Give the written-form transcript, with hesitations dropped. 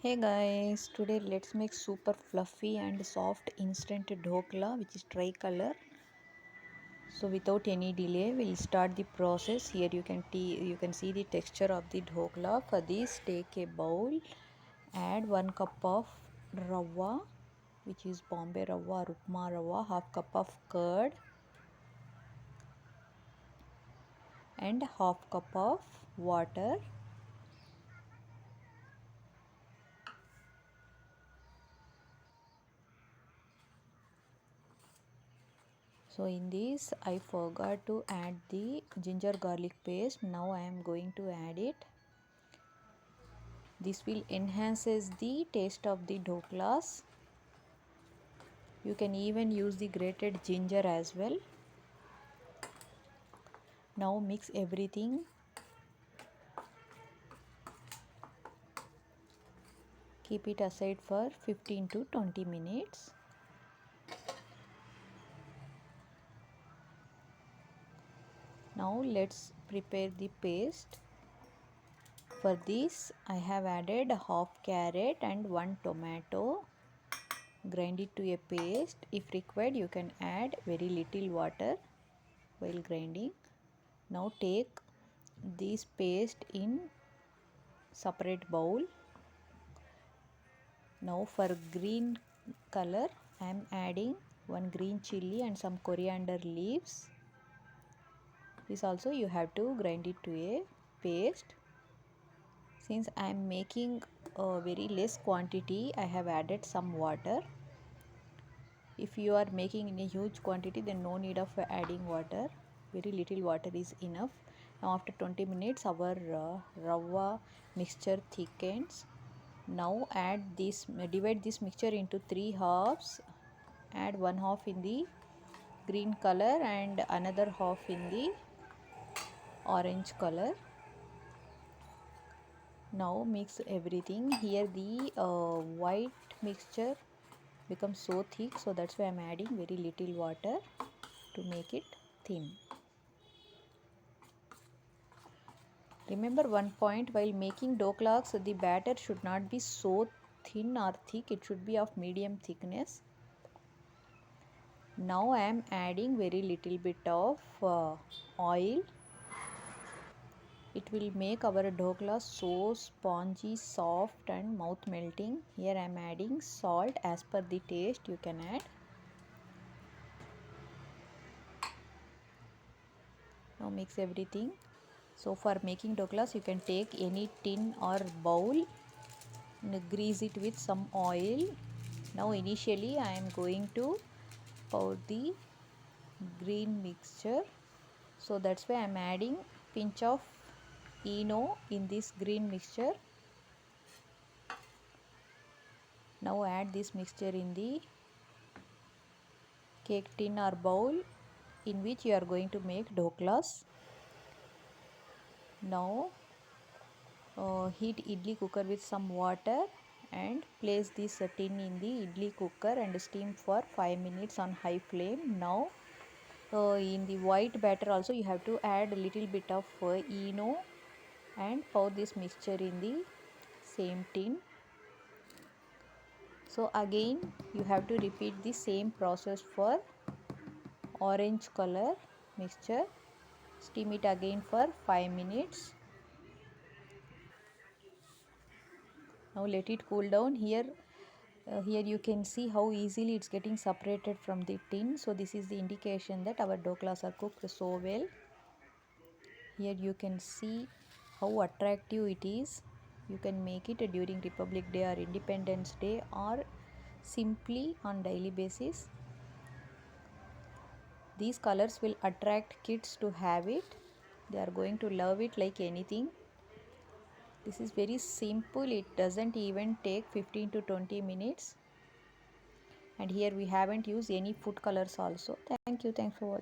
Hey guys, today let's make super fluffy and soft instant dhokla which is tricolor. So without any delay, we'll start the process. Here you can see the texture of the dhokla. For this, take a bowl, add 1 cup of rava which is Bombay rava or upma rava, half cup of curd and half cup of water. So in this I forgot to add the ginger garlic paste. Now I am going to add it. This will enhances the taste of the dhoklas. You can even use the grated ginger as well. Now mix everything. Keep it aside for 15 to 20 minutes. Now let's prepare the paste. For this I have added half carrot and 1 tomato. Grind it to a paste. If required, you can add very little water while grinding. Now take this paste in separate bowl. Now for green color I am adding 1 green chilli and some coriander leaves. This also you have to grind it to a paste. Since I am making a very less quantity, I have added some water. If you are making in a huge quantity, then no need of adding water. Very little water is enough. Now after 20 minutes our rava mixture thickens. Now divide this mixture into 3 halves. Add 1 half in the green color and another half in the orange color. Now mix everything. Here the white mixture becomes so thick, so that's why I'm adding very little water to make it thin. Remember one point, while making doklas, the batter should not be so thin or thick, it should be of medium thickness. Now I am adding very little bit of oil. It will make our dhokla so spongy, soft and mouth melting. Here I am adding salt as per the taste, you can add. Now mix everything. So for making dhoklas, you can take any tin or bowl and grease it with some oil. Now initially I am going to pour the green mixture. So that's why I am adding pinch of Eno in this green mixture. Now add this mixture in the cake tin or bowl in which you are going to make dhoklas. Now heat idli cooker with some water and place this tin in the idli cooker and steam for 5 minutes on high flame. Now in the white batter also you have to add a little bit of Eno and pour this mixture in the same tin. So again you have to repeat the same process for orange color mixture. Steam it again for 5 minutes. Now let it cool down. Here you can see how easily it's getting separated from the tin. So this is the indication that our dhoklas are cooked so well. Here you can see how attractive it is. You can make it during Republic Day or Independence Day or simply on daily basis. These colors will attract kids to have it. They are going to love it like anything. This is very simple. It doesn't even take 15 to 20 minutes. And here we haven't used any food colors also. Thank you. Thanks for watching.